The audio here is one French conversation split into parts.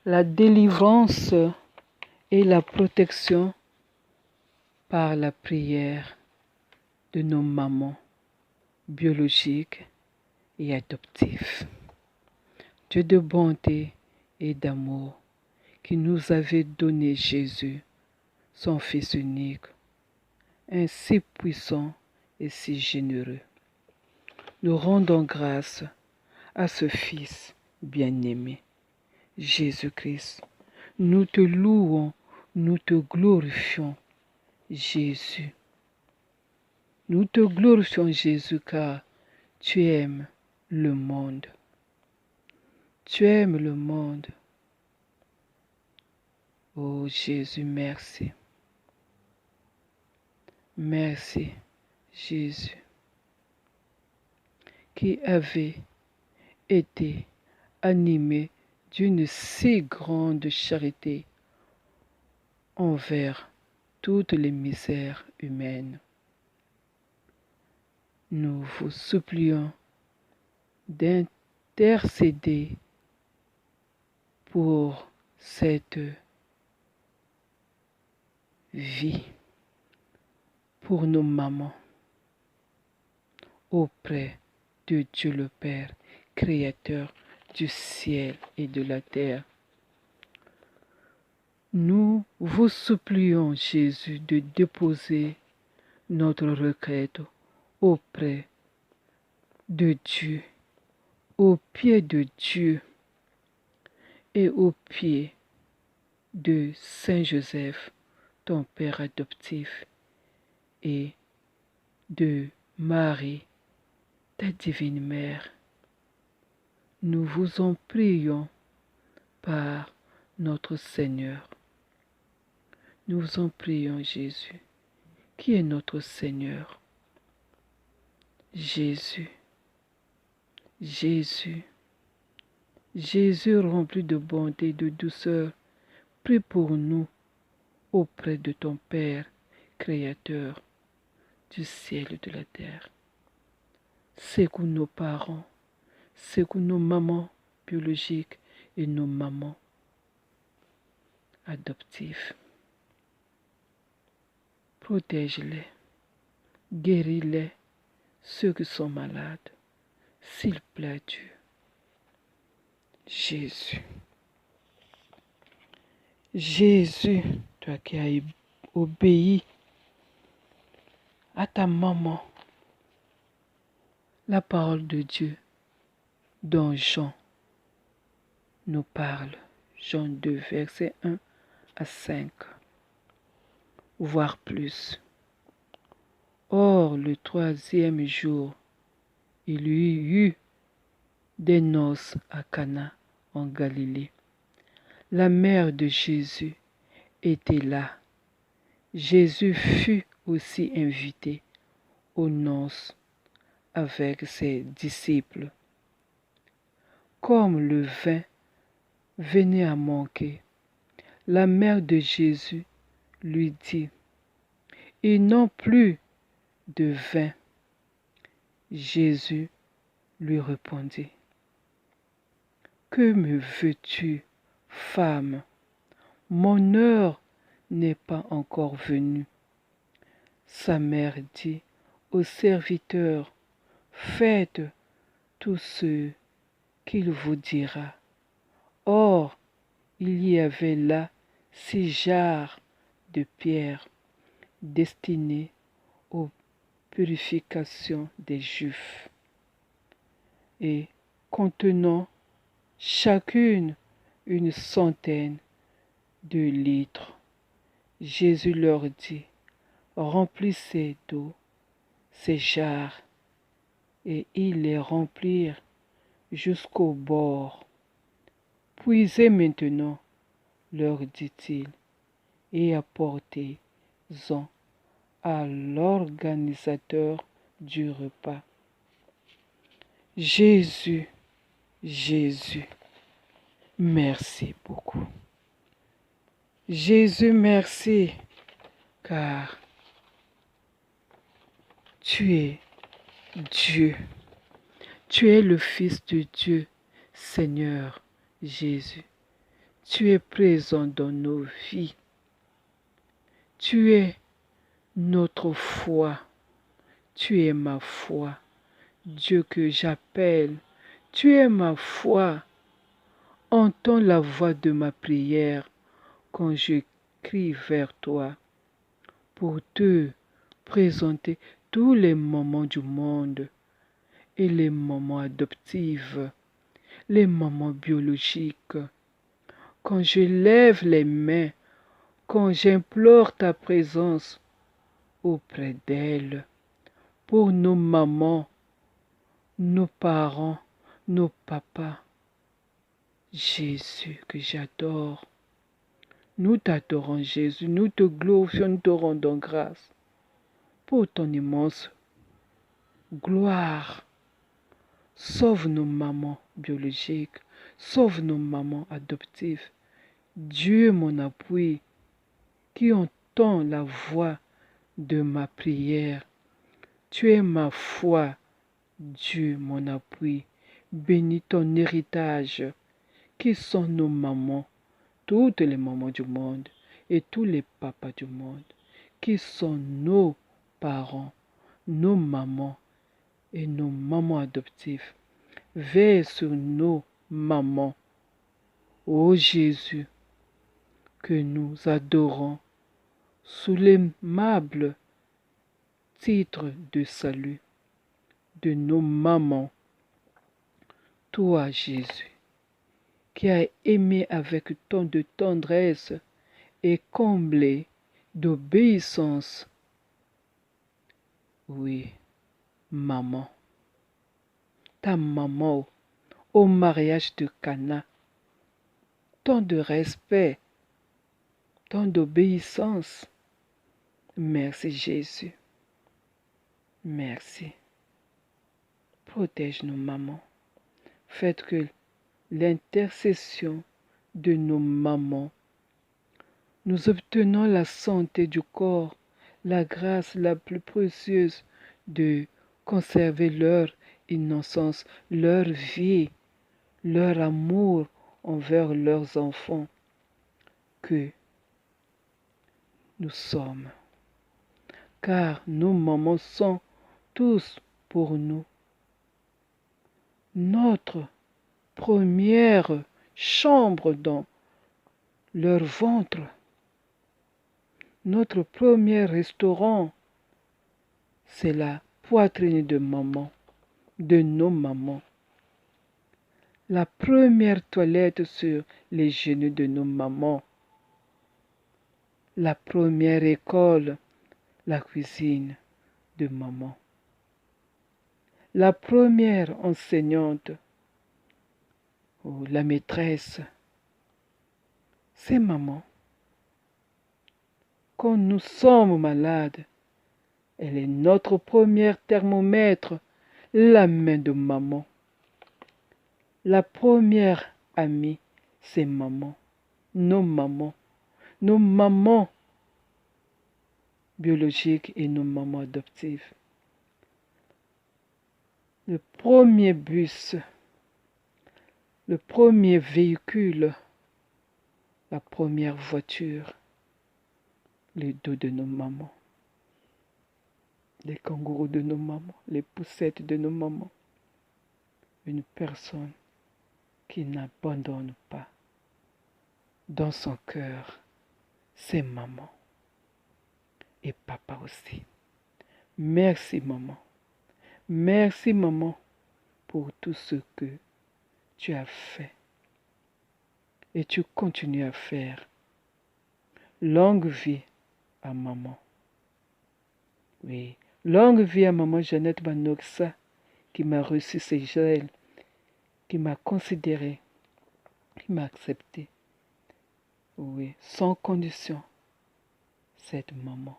la délivrance et la protection par la prière de nos mamans biologiques et adoptives. Dieu de bonté et d'amour qui nous avait donné Jésus, son Fils unique, ainsi puissant et si généreux. Nous rendons grâce à ce Fils bien-aimé, Jésus-Christ. Nous te louons, nous te glorifions, Jésus. Nous te glorifions, Jésus, car tu aimes le monde. Tu aimes le monde. Oh Jésus, merci. Merci, Jésus, qui avait été animé d'une si grande charité envers toutes les misères humaines. Nous vous supplions d'intercéder pour cette vie, pour nos mamans, auprès de Dieu le Père, Créateur du ciel et de la terre. Nous vous supplions, Jésus, de déposer notre requête auprès de Dieu, au pied de Dieu et au pied de Saint Joseph, ton Père adoptif, et de Marie, ta divine Mère. Nous vous en prions par notre Seigneur. Nous vous en prions, Jésus, qui est notre Seigneur. Jésus, Jésus, Jésus rempli de bonté et de douceur, prie pour nous auprès de ton Père, Créateur du ciel et de la terre. Secoue nos parents, secoue nos mamans biologiques et nos mamans adoptives. Protège-les, guéris-les, ceux qui sont malades, s'il plaît Dieu. Jésus. Jésus, toi qui as obéi à ta maman, la parole de Dieu dont Jean nous parle, Jean 2, versets 1 à 5, voire plus. Or, le 3e jour, il y eut des noces à Cana en Galilée. La mère de Jésus était là. Jésus fut aussi invité aux noces avec ses disciples. Comme le vin venait à manquer, la mère de Jésus lui dit, « Ils n'ont plus de vin. » Jésus lui répondit, « Que me veux-tu, femme? Mon heure n'est pas encore venue. » Sa mère dit au serviteur, « Faites tout ce qu'il vous dira. » Or, il y avait là 6 jarres de pierre destinées aux purifications des Juifs et contenant chacune une centaine de litres. Jésus leur dit, « Remplissez d'eau ces jarres. » Et ils les remplirent jusqu'au bord. « Puisez maintenant, leur dit-il, et apportez-en à l'organisateur du repas. » Jésus, Jésus, merci beaucoup. Jésus, merci, car tu es Dieu. Tu es le Fils de Dieu, Seigneur Jésus. Tu es présent dans nos vies. Tu es notre foi. Tu es ma foi. Dieu que j'appelle. Tu es ma foi. Entends la voix de ma prière quand je crie vers toi pour te présenter tous les moments du monde et les moments adoptifs, les moments biologiques. Quand je lève les mains, quand j'implore ta présence auprès d'elles, pour nos mamans, nos parents, nos papas, Jésus que j'adore. Nous t'adorons Jésus, nous te glorifions, nous te rendons grâce pour ton immense gloire. Sauve nos mamans biologiques, sauve nos mamans adoptives. Dieu mon appui, qui entend la voix de ma prière. Tu es ma foi, Dieu mon appui. Bénis ton héritage, qui sont nos mamans, toutes les mamans du monde et tous les papas du monde, qui sont nos parents, nos mamans et nos mamans adoptives. Veille sur nos mamans, ô Jésus, que nous adorons sous l'aimable titre de salut de nos mamans. Toi, Jésus, qui as aimé avec tant de tendresse et comblé d'obéissance. Oui, maman, ta maman au mariage de Cana, tant de respect, tant d'obéissance. Merci Jésus. Merci. Protège nos mamans. Faites que l'intercession de nos mamans, nous obtenons la santé du corps, la grâce la plus précieuse de conserver leur innocence, leur vie, leur amour envers leurs enfants que nous sommes. Car nos mamans sont tous pour nous notre première chambre dans leur ventre, notre premier restaurant, c'est la poitrine de maman, de nos mamans. La première toilette sur les genoux de nos mamans. La première école, la cuisine de maman. La première enseignante, ou la maîtresse, c'est maman. Quand nous sommes malades, elle est notre premier thermomètre, la main de maman. La première amie, c'est maman. Nos mamans biologiques et nos mamans adoptives. Le premier bus, le premier véhicule, la première voiture, les dos de nos mamans, les kangourous de nos mamans, les poussettes de nos mamans. Une personne qui n'abandonne pas dans son cœur ses mamans et papa aussi. Merci maman. Merci maman pour tout ce que tu as fait et tu continues à faire. Longue vie à maman. Oui, longue vie à maman Jeannette Banoxa qui m'a reçu ses gels, qui m'a considéré, qui m'a accepté. Oui, sans condition. Cette maman,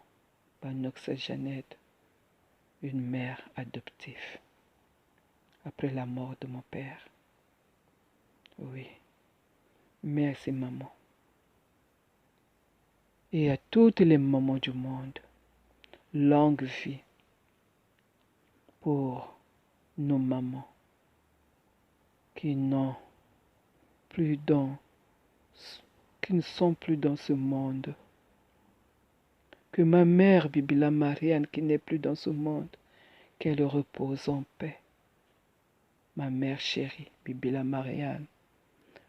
Banoxa Jeannette, une mère adoptive, après la mort de mon père. Oui, merci maman. Et à toutes les mamans du monde, longue vie pour nos mamans qui n'ont plus qui ne sont plus dans ce monde. Que ma mère, Bibila Marianne, qui n'est plus dans ce monde, qu'elle repose en paix. Ma mère chérie, Bibila Marianne,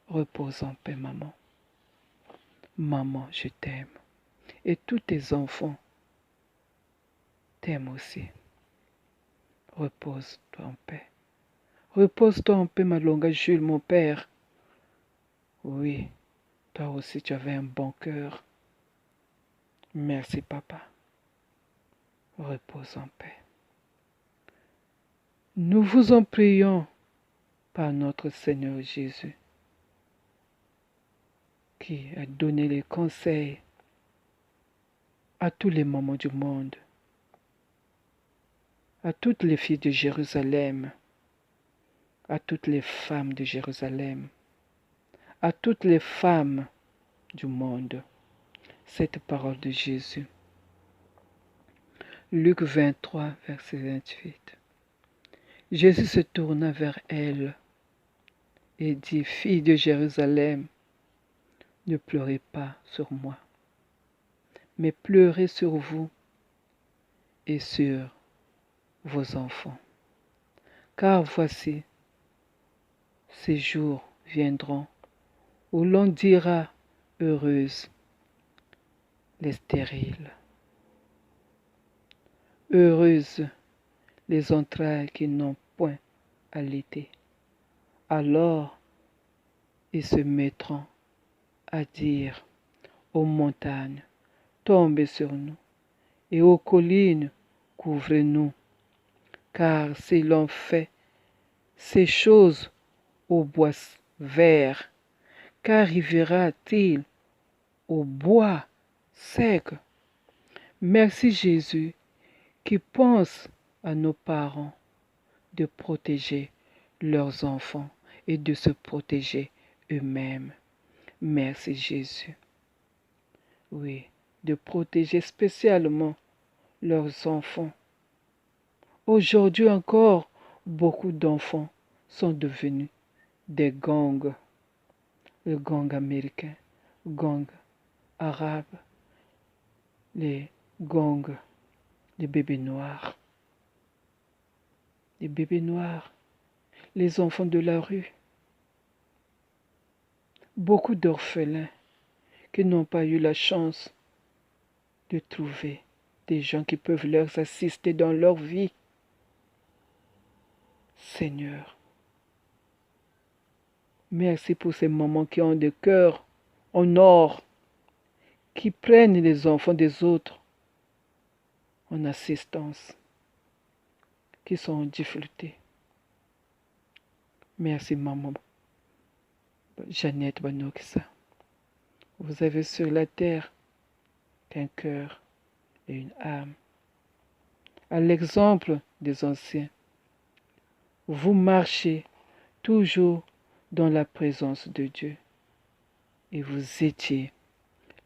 repose en paix, maman. Maman, je t'aime. Et tous tes enfants t'aiment aussi. Repose-toi en paix. Repose-toi en paix, ma longue Jules, mon père. Oui, toi aussi tu avais un bon cœur. Merci, papa. Repose en paix. Nous vous en prions par notre Seigneur Jésus, qui a donné les conseils à tous les mamans du monde, à toutes les filles de Jérusalem, à toutes les femmes de Jérusalem, à toutes les femmes du monde, cette parole de Jésus. Luc 23, verset 28. Jésus se tourna vers elle et dit, Filles de Jérusalem, ne pleurez pas sur moi, mais pleurez sur vous et sur vos enfants. Car voici, ces jours viendront où l'on dira, heureuses les stériles, heureuses les entrailles qui n'ont point allaité. Alors ils se mettront à dire aux montagnes, tombez sur nous, et aux collines, couvrez-nous. Car si l'on fait ces choses au bois vert, qu'arrivera-t-il au bois sec? Merci Jésus qui pense à nos parents de protéger leurs enfants et de se protéger eux-mêmes. Merci Jésus. Oui, de protéger spécialement leurs enfants. Aujourd'hui encore, beaucoup d'enfants sont devenus des gangs, le gang américain, gang arabe, les gangs des bébés noirs. Les bébés noirs, les enfants de la rue. Beaucoup d'orphelins qui n'ont pas eu la chance de trouver des gens qui peuvent leur assister dans leur vie. Seigneur, merci pour ces mamans qui ont des cœurs en or, qui prennent les enfants des autres en assistance, qui sont en difficulté. Merci maman Jeannette Banoksa. Vous avez sur la terre qu'un cœur et une âme. À l'exemple des anciens, vous marchez toujours dans la présence de Dieu et vous étiez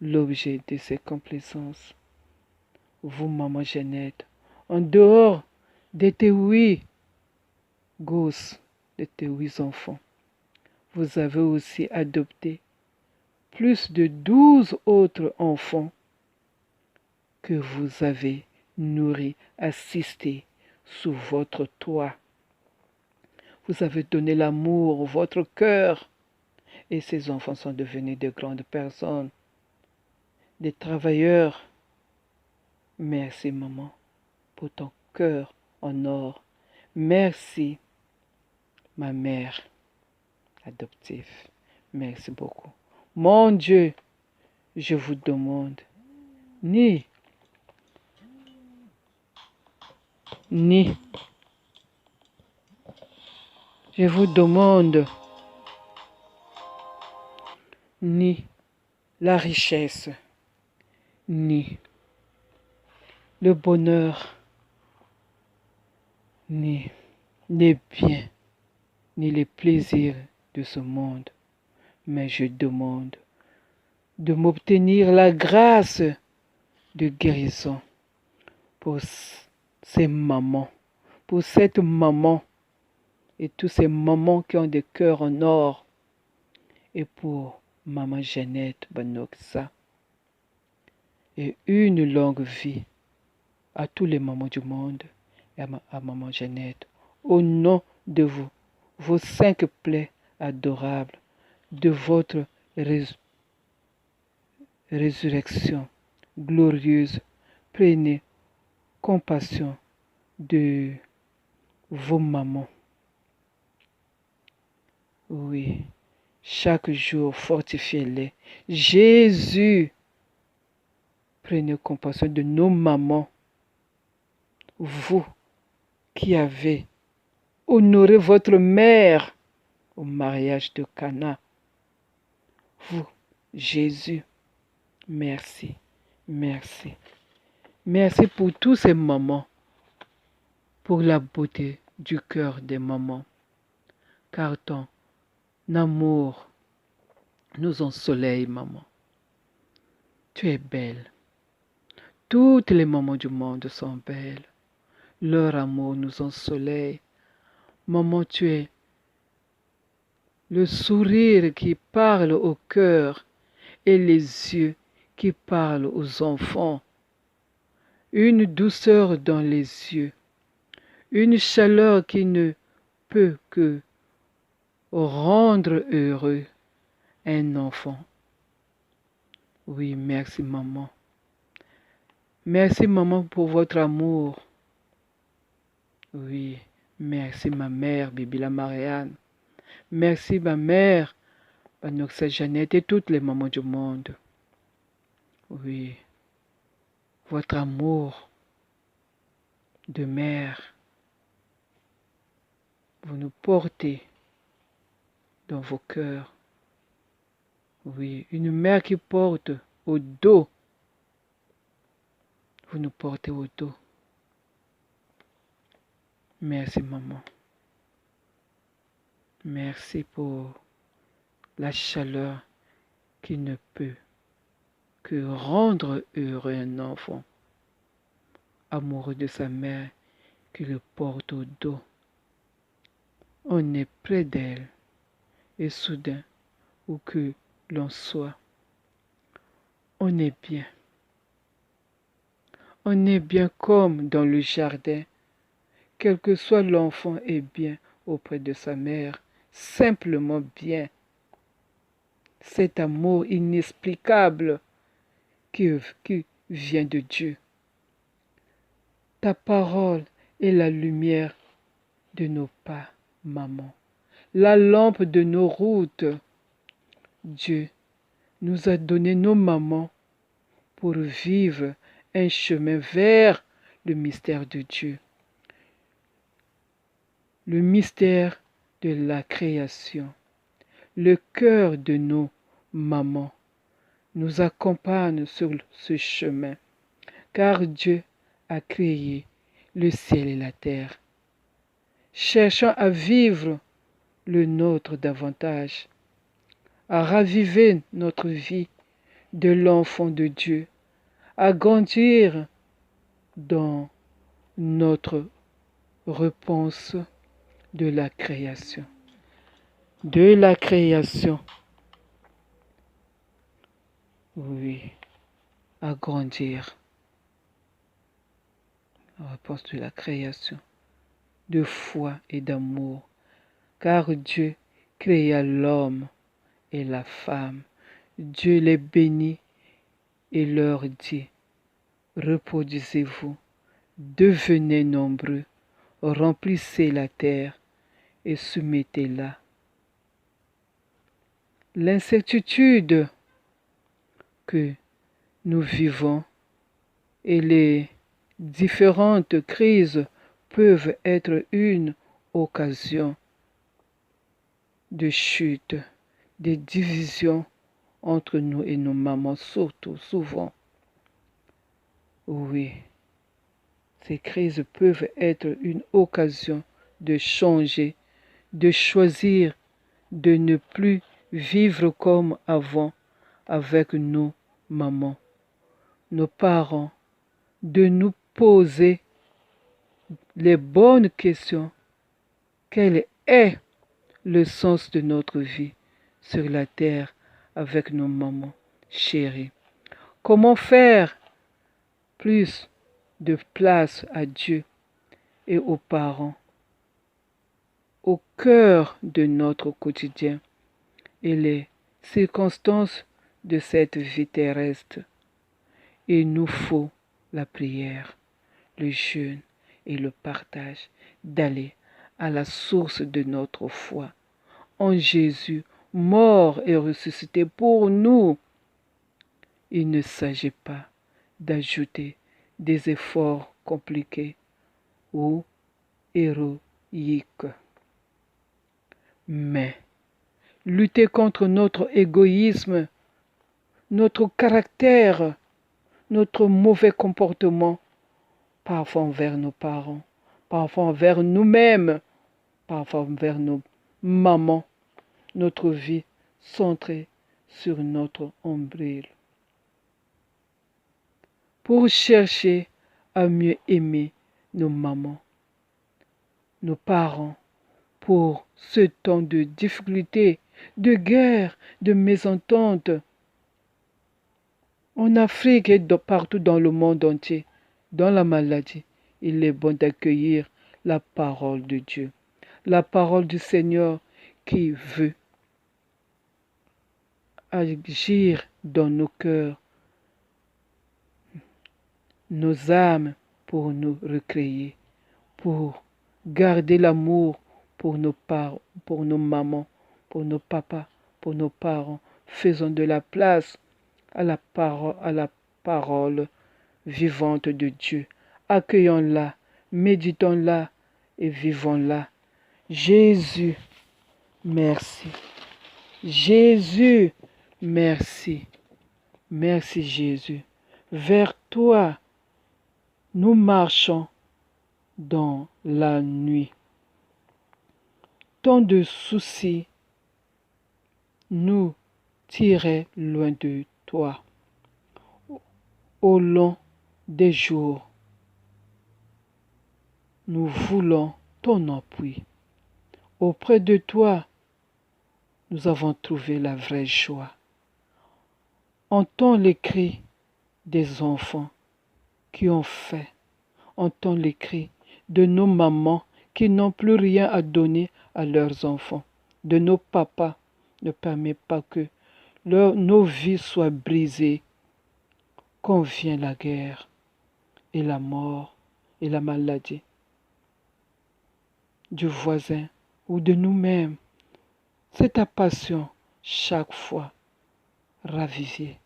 l'objet de ses complaisances. Vous, maman Jeannette, en dehors de tes 8 gosses, de tes 8 enfants, vous avez aussi adopté plus de 12 autres enfants que vous avez nourris, assistés sous votre toit. Vous avez donné l'amour, votre cœur, et ces enfants sont devenus de grandes personnes, des travailleurs. Merci maman pour ton cœur en or. Merci ma mère adoptive. Merci beaucoup. Mon Dieu, je vous demande, ni, je vous demande, ni la richesse, ni le bonheur, ni les biens, ni les plaisirs de ce monde, mais je demande de m'obtenir la grâce de guérison pour ces mamans, pour cette maman et tous ces mamans qui ont des cœurs en or, et pour Maman Jeannette Banoksa. Et une longue vie à tous les mamans du monde et à Maman Jeannette. Au nom de vous, vos 5 plaies adorables, de votre résurrection glorieuse, prenez compassion de vos mamans. Oui, chaque jour fortifiez-les. Jésus, prenez compassion de nos mamans. Vous qui avez honoré votre mère au mariage de Cana. Vous, Jésus, merci, merci. Merci pour tous ces mamans, pour la beauté du cœur des mamans, car ton amour nous ensoleille, maman. Tu es belle. Toutes les mamans du monde sont belles. Leur amour nous ensoleille. Maman, tu es le sourire qui parle au cœur et les yeux qui parlent aux enfants. Une douceur dans les yeux, une chaleur qui ne peut que rendre heureux un enfant. Oui, merci maman. Merci maman pour votre amour. Oui, merci ma mère, Bibila Marianne. Merci ma mère, Banoksa Jeannette et toutes les mamans du monde. Oui, votre amour de mère, vous nous portez dans vos cœurs. Oui, une mère qui porte au dos. Vous nous portez au dos. Merci maman. Merci pour la chaleur qui ne peut que rendre heureux un enfant, amoureux de sa mère qui le porte au dos. On est près d'elle et soudain, où que l'on soit, on est bien. On est bien comme dans le jardin. Quel que soit l'enfant est bien auprès de sa mère, simplement bien. Cet amour inexplicable qui vient de Dieu. Ta parole est la lumière de nos pas, maman, la lampe de nos routes. Dieu nous a donné nos mamans pour vivre un chemin vers le mystère de Dieu. Le mystère de la création. Le cœur de nos mamans nous accompagne sur ce chemin, car Dieu a créé le ciel et la terre. Cherchons à vivre le nôtre davantage, à raviver notre vie de l'enfant de Dieu, à grandir dans notre réponse de la création. De la création. Oui, à grandir. La réponse de la création. De foi et d'amour. Car Dieu créa l'homme et la femme. Dieu les bénit et leur dit, reproduisez-vous, devenez nombreux, remplissez la terre et soumettez-la. L'incertitude que nous vivons et les différentes crises peuvent être une occasion de chute, de division entre nous et nos mamans, surtout souvent. Oui, ces crises peuvent être une occasion de changer, de choisir, de ne plus vivre comme avant avec nos mamans, nos parents, de nous poser les bonnes questions. Quel est le sens de notre vie sur la terre avec nos mamans chéries. Comment faire plus de place à Dieu et aux parents au cœur de notre quotidien et les circonstances de cette vie terrestre. Il nous faut la prière, le jeûne et le partage, d'aller à la source de notre foi, en Jésus, mort et ressuscité pour nous. Il ne s'agit pas d'ajouter des efforts compliqués ou héroïques, mais lutter contre notre égoïsme, notre caractère, notre mauvais comportement, parfois envers nos parents, parfois envers nous-mêmes, parfois envers nos mamans, notre vie centrée sur notre nombril. Pour chercher à mieux aimer nos mamans, nos parents, pour ce temps de difficulté, de guerre, de mésentente, en Afrique et partout dans le monde entier, dans la maladie, il est bon d'accueillir la parole de Dieu, la parole du Seigneur qui veut agir dans nos cœurs, nos âmes, pour nous recréer, pour garder l'amour pour pour nos mamans, pour nos papas, pour nos parents. Faisons de la place à la parole vivante de Dieu. Accueillons-la, méditons-la et vivons-la. Jésus, merci. Jésus, merci. Merci Jésus. Vers toi, nous marchons dans la nuit. Tant de soucis nous tiraient loin de toi. Au long des jours, nous voulons ton appui. Auprès de toi, nous avons trouvé la vraie joie. Entends les cris des enfants qui ont faim. Entends les cris de nos mamans qui n'ont plus rien à donner à leurs enfants. De nos papas, ne permets pas que nos vies soient brisées quand vient la guerre et la mort et la maladie du voisin ou de nous-mêmes. C'est ta passion chaque fois ravivée.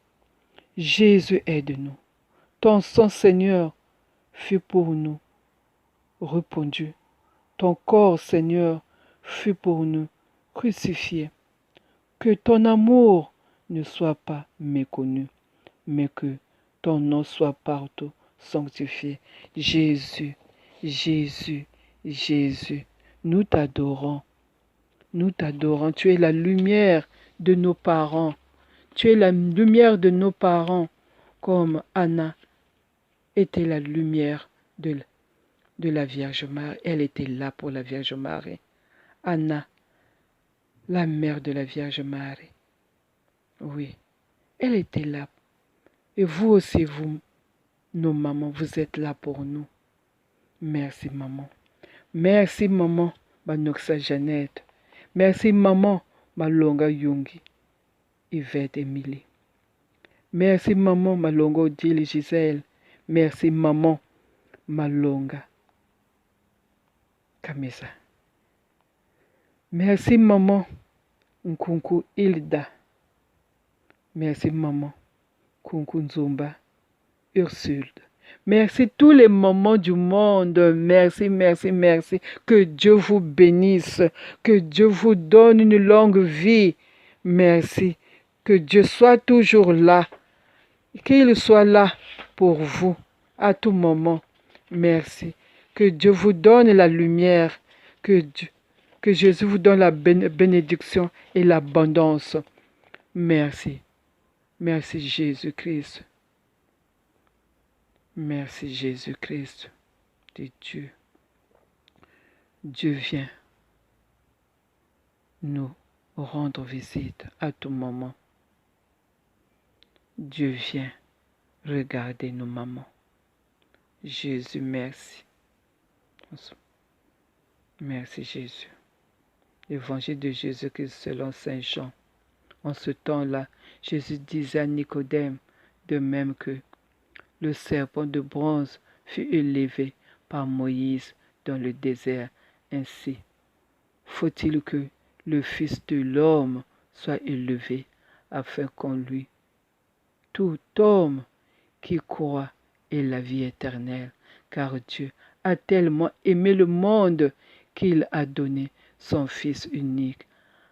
Jésus, aide-nous. Ton sang, Seigneur, fut pour nous répandu. Ton corps, Seigneur, fut pour nous crucifié. Que ton amour ne soit pas méconnu, mais que ton nom soit partout sanctifié. Jésus, Jésus, Jésus, nous t'adorons. Nous t'adorons. Tu es la lumière de nos parents. Tu es la lumière de nos parents, comme Anna était la lumière de la Vierge Marie. Elle était là pour la Vierge Marie. Anna, la mère de la Vierge Marie. Oui, elle était là. Et vous aussi, vous, nos mamans, vous êtes là pour nous. Merci, maman. Merci, maman, Manoxa Jeannette. Merci, maman, Malonga Yungi, Yvette Émilie. Merci, maman, Malonga Odile Gisèle. Merci, maman, Malonga Kamesa. Merci, maman, Nkunku Hilda. Merci, maman, Nkunku Nzumba Ursule. Merci tous les mamans du monde. Merci, merci, merci. Que Dieu vous bénisse. Que Dieu vous donne une longue vie. Merci. Que Dieu soit toujours là. Qu'il soit là pour vous à tout moment. Merci. Que Dieu vous donne la lumière. Que Jésus vous donne la bénédiction et l'abondance. Merci. Merci Jésus-Christ. Merci Jésus-Christ de Dieu. Dieu vient nous rendre visite à tout moment. Dieu vient regarder nos mamans. Jésus, merci. Merci Jésus. Évangile de Jésus-Christ selon Saint Jean. En ce temps-là, Jésus disait à Nicodème, de même que le serpent de bronze fut élevé par Moïse dans le désert, ainsi faut-il que le Fils de l'homme soit élevé, afin qu'en lui, tout homme qui croit ait la vie éternelle. Car Dieu a tellement aimé le monde qu'il a donné son Fils unique,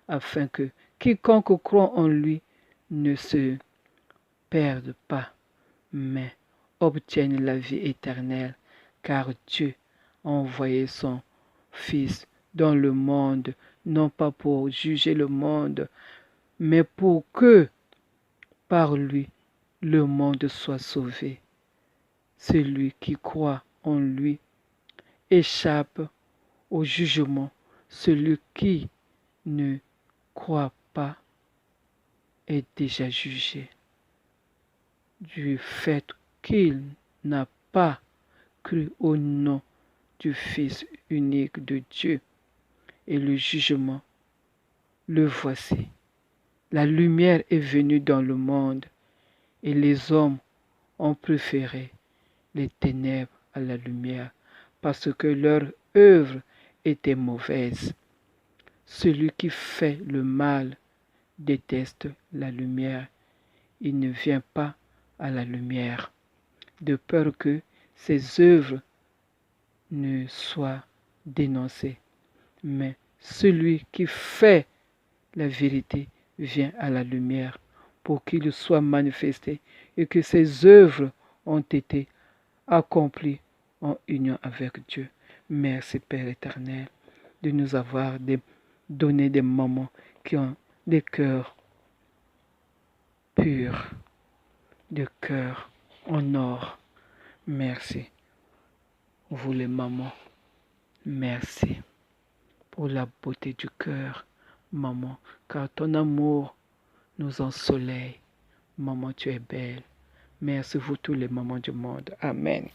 afin que quiconque croit en lui ne se perde pas, mais obtienne la vie éternelle. Car Dieu a envoyé son Fils dans le monde, non pas pour juger le monde, mais pour que, par lui, le monde soit sauvé. Celui qui croit en lui échappe au jugement. Celui qui ne croit pas est déjà jugé du fait qu'il n'a pas cru au nom du Fils unique de Dieu. Et le jugement, le voici. La lumière est venue dans le monde, et les hommes ont préféré les ténèbres à la lumière, parce que leur œuvre était mauvaise. Celui qui fait le mal déteste la lumière. Il ne vient pas à la lumière, de peur que ses œuvres ne soient dénoncées. Mais celui qui fait la vérité vient à la lumière, pour qu'il soit manifesté et que ses œuvres ont été accomplies en union avec Dieu. Merci Père éternel de nous avoir donné des mamans qui ont des cœurs purs, des cœurs en or. Merci, vous les mamans. Merci pour la beauté du cœur, maman, car ton amour nous ensoleille. Maman, tu es belle. Merci vous tous les mamans du monde. Amen.